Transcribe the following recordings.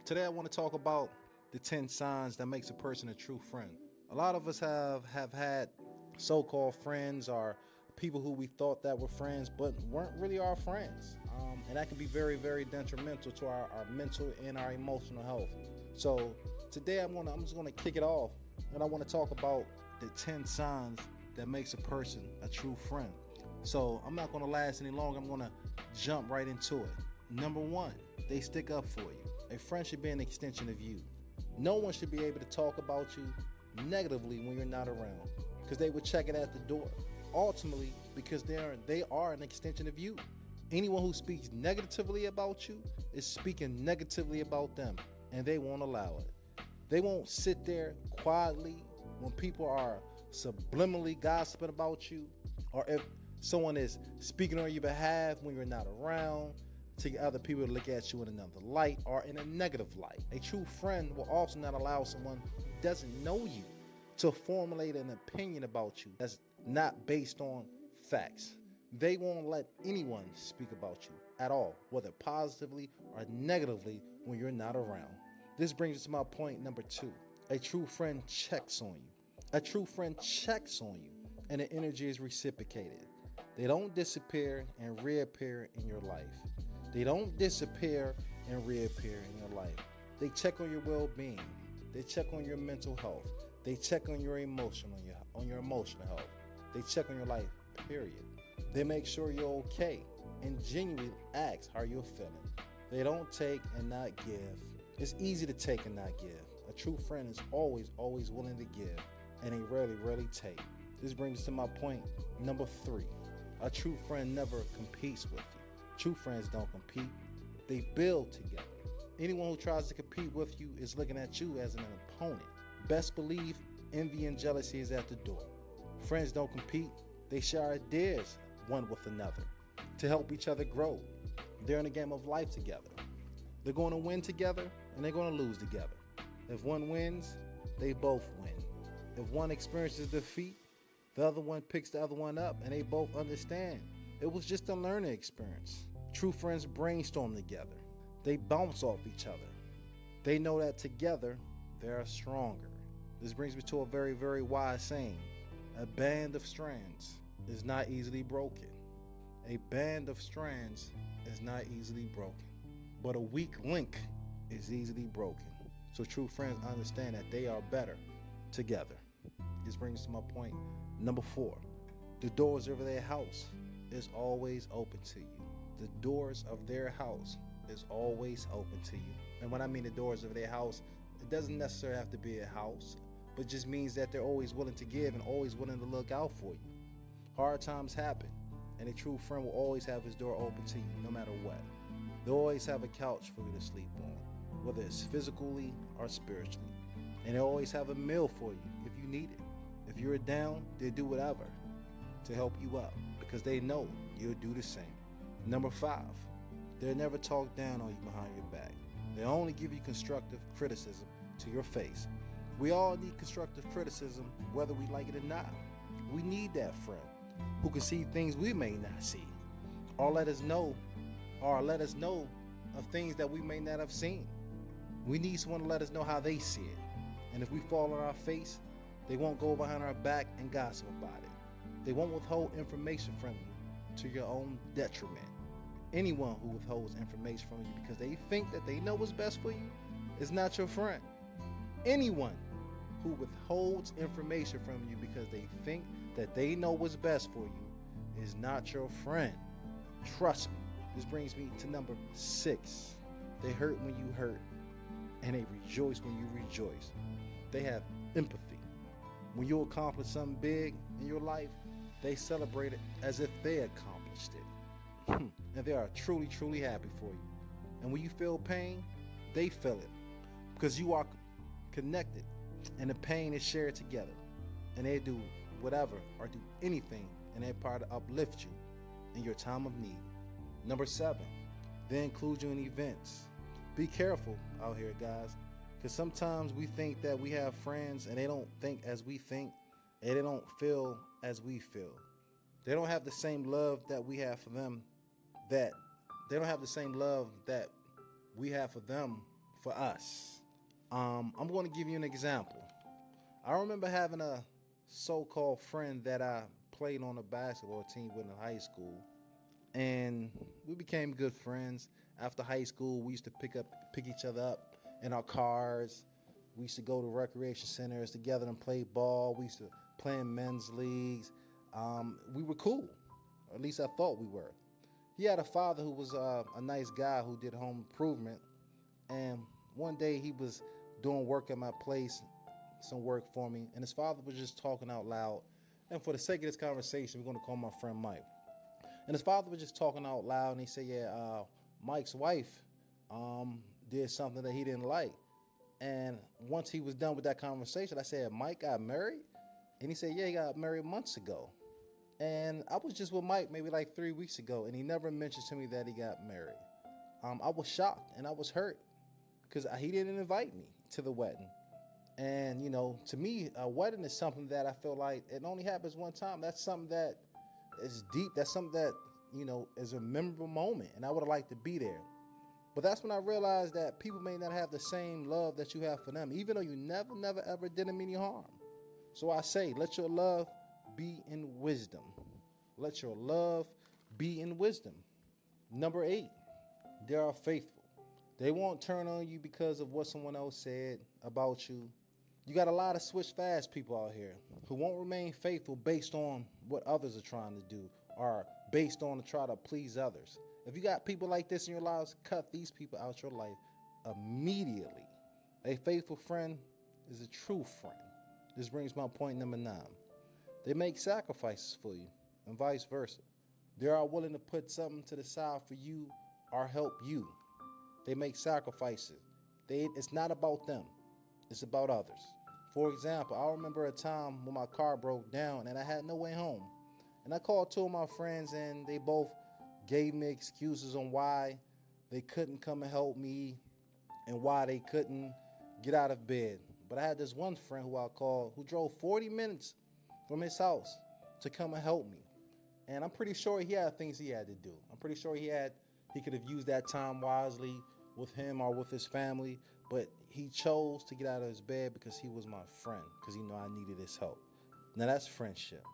Today I want to talk about the 10 signs that makes a person a true friend. A lot of us have had so-called friends or people who we thought that were friends but weren't really our friends. And that can be very, very detrimental to our mental and our emotional health. So today I'm just gonna kick it off and I want to talk about the 10 signs that makes a person a true friend. So I'm not gonna last any longer. I'm gonna jump right into it. Number one, they stick up for you. A friend should be an extension of you. No one should be able to talk about you negatively when you're not around, because they would check it at the door. Ultimately, because they are an extension of you. Anyone who speaks negatively about you is speaking negatively about them, and they won't allow it. They won't sit there quietly when people are subliminally gossiping about you, or if someone is speaking on your behalf when you're not around, to get other people to look at you in another light or in a negative light. A true friend will also not allow someone who doesn't know you to formulate an opinion about you that's not based on facts. They won't let anyone speak about you at all, whether positively or negatively, when you're not around. This brings us to my point number two. A true friend checks on you. A true friend checks on you, and the energy is reciprocated. They don't disappear and reappear in your life. They don't disappear and reappear in your life. They check on your well-being. They check on your mental health. They check on your emotional health. They check on your life, period. They make sure you're okay and genuinely ask how you're feeling. They don't take and not give. It's easy to take and not give. A true friend is always willing to give, and they rarely take. This brings us to my point number three. A true friend never competes with you. True friends don't compete. They build together. Anyone who tries to compete with you is looking at you as an opponent. Best believe envy and jealousy is at the door. Friends don't compete. They share ideas one with another to help each other grow. They're in a game of life together. They're going to win together and they're going to lose together. If one wins, they both win. If one experiences defeat, the other one picks the other one up and they both understand it was just a learning experience. True friends brainstorm together. They bounce off each other. They know that together they are stronger. This brings me to a very, very wise saying. A band of strands is not easily broken. A band of strands is not easily broken. But a weak link is easily broken. So true friends understand that they are better together. This brings us to my point number four. The doors of their house is always open to you. The doors of their house is always open to you. And when I mean the doors of their house, it doesn't necessarily have to be a house, but just means that they're always willing to give and always willing to look out for you. Hard times happen, and a true friend will always have his door open to you no matter what. They'll always have a couch for you to sleep on, whether it's physically or spiritually. And they'll always have a meal for you if you need it. If you're down, they'll do whatever to help you up because they know you'll do the same. Number five, they'll never talk down on you behind your back. They'll only give you constructive criticism to your face. We all need constructive criticism, whether we like it or not. We need that friend who can see things we may not see, or let us know of things that we may not have seen. We need someone to let us know how they see it. And if we fall on our face, they won't go behind our back and gossip about it. They won't withhold information from you to your own detriment. Anyone who withholds information from you because they think that they know what's best for you is not your friend. Anyone who withholds information from you because they think that they know what's best for you is not your friend. Trust me. This brings me to number six. They hurt when you hurt, and they rejoice when you rejoice. They have empathy. When you accomplish something big in your life, they celebrate it as if they accomplished it. And they are truly, truly happy for you. And when you feel pain, they feel it because you are connected and the pain is shared together. And they do whatever or do anything in their part to uplift you in your time of need. Number seven, they include you in events. Be careful out here, guys, because sometimes we think that we have friends and they don't think as we think and they don't feel as we feel. They don't have the same love that we have for them, that they don't have the same love that we have for them for us. I'm going to give you an example. I remember having a so-called friend that I played on a basketball team with in high school, and we became good friends. After high school, we used to pick each other up in our cars. We used to go to recreation centers together and play ball. We used to play in men's leagues. We were cool, or at least I thought we were. He had a father who was a nice guy who did home improvement, and one day he was doing work at my place, some work for me, and his father was just talking out loud. And for the sake of this conversation, we're going to call my friend Mike. And his father was just talking out loud, and he said, Mike's wife did something that he didn't like. And once he was done with that conversation, I said, Mike got married? And he said, yeah, he got married months ago. And I was just with Mike maybe like 3 weeks ago, and he never mentioned to me that he got married. I was shocked and I was hurt because he didn't invite me to the wedding. And, to me, a wedding is something that I feel like it only happens one time. That's something that is deep. That's something that, is a memorable moment, and I would have liked to be there. But that's when I realized that people may not have the same love that you have for them, even though you never, ever did them any harm. So I say, let your love be in wisdom. Let your love be in wisdom. Number 8, they are faithful. They won't turn on you because of what someone else said about you. You got a lot of switch fast people out here who won't remain faithful based on what others are trying to do or based on to try to please others. If you got people like this in your lives, cut these people out your life immediately. A faithful friend is a true friend. This brings my point number 9. They make sacrifices for you and vice versa. They are willing to put something to the side for you or help you. They make sacrifices. It's not about them. It's about others. For example, I remember a time when my car broke down and I had no way home. And I called 2 of my friends and they both gave me excuses on why they couldn't come and help me and why they couldn't get out of bed. But I had this one friend who I called who drove 40 minutes from his house to come and help me. And I'm pretty sure he had things he had to do. I'm pretty sure he could have used that time wisely with him or with his family, but he chose to get out of his bed because he was my friend, because he knew I needed his help. Now that's friendship.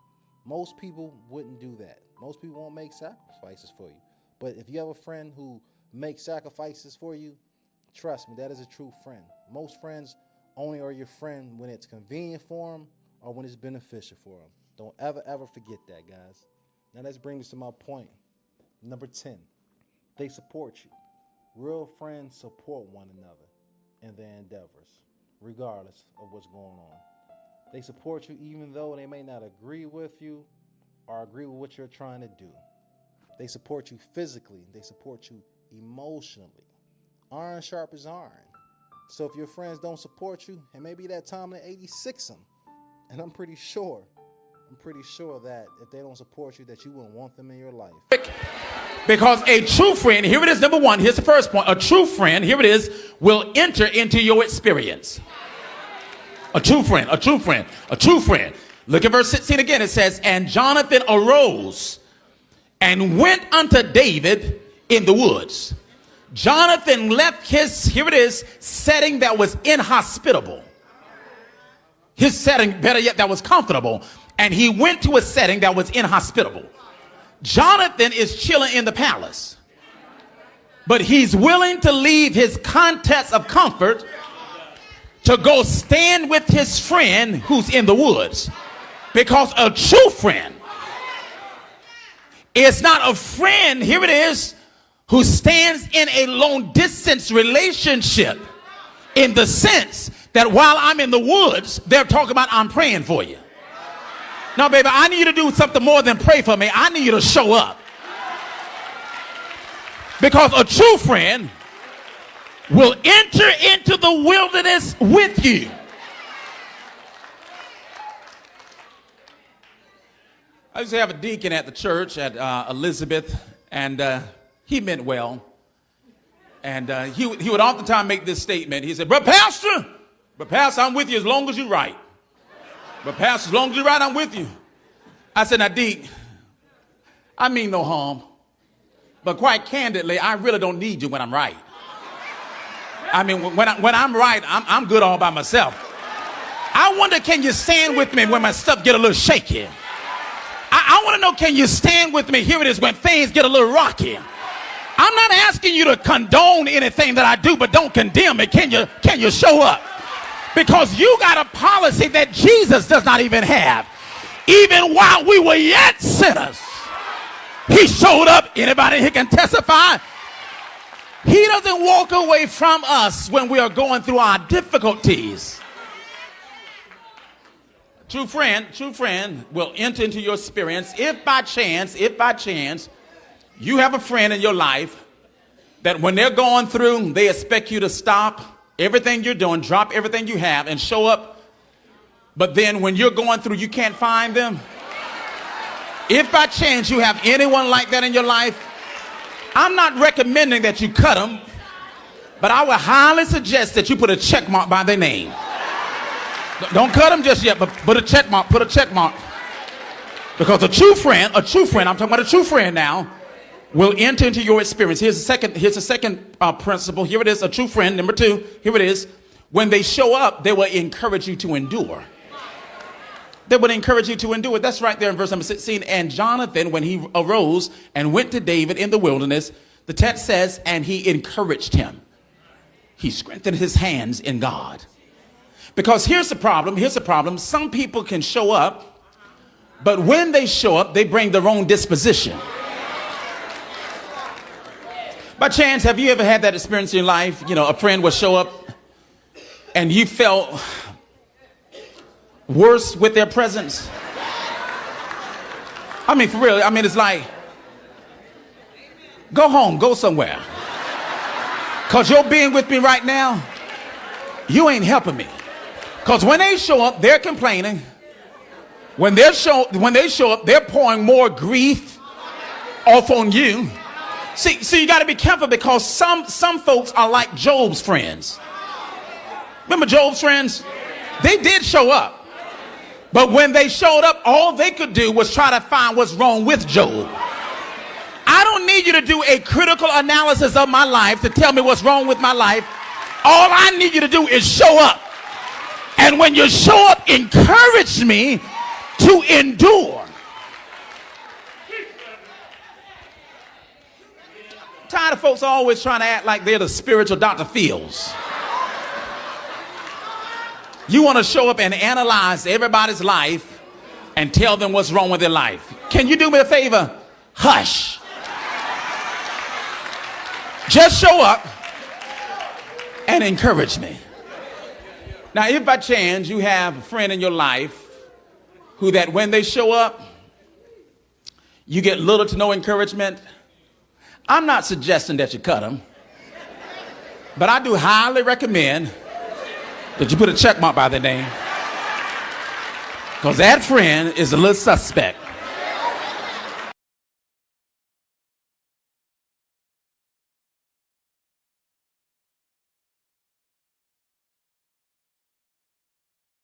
Most people wouldn't do that. Most people won't make sacrifices for you. But if you have a friend who makes sacrifices for you, trust me, that is a true friend. Most friends only are your friend when it's convenient for them or when it's beneficial for them. Don't ever forget that, guys. Now let's bring this to my point. Number 10, they support you. Real friends support one another in their endeavors, regardless of what's going on. They support you even though they may not agree with you or agree with what you're trying to do. They support you physically. They support you emotionally. Iron sharpens iron. So if your friends don't support you, it may be that time to 86 them. And I'm pretty sure that if they don't support you, that you wouldn't want them in your life. Because a true friend, here it is, number 1, here's the first point. A true friend, here it is, will enter into your experience. A true friend, a true friend, a true friend. Look at verse 16 again. It says, and Jonathan arose and went unto David in the woods. Jonathan left his, here it is, setting that was inhospitable. His setting, better yet, that was comfortable. And he went to a setting that was inhospitable. Jonathan is chilling in the palace, but he's willing to leave his context of comfort to go stand with his friend who's in the woods. Because a true friend is not a friend, here it is, who stands in a long distance relationship, in the sense that while I'm in the woods, they're talking about I'm praying for you. No, baby, I need you to do something more than pray for me. I need you to show up. Because a true friend will enter into the wilderness with you. I used to have a deacon at the church at Elizabeth, and he meant well. And he would oftentimes make this statement. He said, but Pastor, I'm with you as long as you're right. But Pastor, as long as you're right, I'm with you. I said, now, Deke, I mean no harm. But quite candidly, I really don't need you when I'm right. I mean, when I'm right, I'm good all by myself. I wonder, can you stand with me when my stuff get a little shaky? I want to know, can you stand with me? Here it is, when things get a little rocky. I'm not asking you to condone anything that I do, but don't condemn it. Can you show up? Because you got a policy that Jesus does not even have. Even while we were yet sinners, he showed up. Anybody here can testify? He doesn't walk away from us when we are going through our difficulties. True friend will enter into your experience if by chance, you have a friend in your life that when they're going through, they expect you to stop everything you're doing, drop everything you have, and show up. But then when you're going through, you can't find them. If by chance you have anyone like that in your life, I'm not recommending that you cut them, but I would highly suggest that you put a check mark by their name. Don't cut them just yet, but put a check mark, Because a true friend, I'm talking about a true friend now, will enter into your experience. Here's the second principle. Here it is, a true friend. Number 2, here it is. When they show up, they will encourage you to endure. They would encourage you to endure. That's right there in verse number 16. And Jonathan, when he arose and went to David in the wilderness, the text says, and he encouraged him. He strengthened his hands in God. Because here's the problem. Some people can show up, but when they show up, they bring their own disposition. By chance, have you ever had that experience in your life? You know, a friend will show up and you felt worse with their presence. I mean, for real, it's like, go home, go somewhere. Because you're being with me right now, you ain't helping me. Because when they show up, they're complaining. When they show up, they're pouring more grief off on you. See, you got to be careful, because some folks are like Job's friends. Remember Job's friends? They did show up. But when they showed up, all they could do was try to find what's wrong with Job. I don't need you to do a critical analysis of my life to tell me what's wrong with my life. All I need you to do is show up. And when you show up, encourage me to endure. I'm tired of folks always trying to act like they're the spiritual Dr. Phils. You want to show up and analyze everybody's life and tell them what's wrong with their life. Can you do me a favor? Hush. Just show up and encourage me. Now, if by chance you have a friend in your life who that when they show up, you get little to no encouragement, I'm not suggesting that you cut them, but I do highly recommend that you put a check mark by their name, because that friend is a little suspect.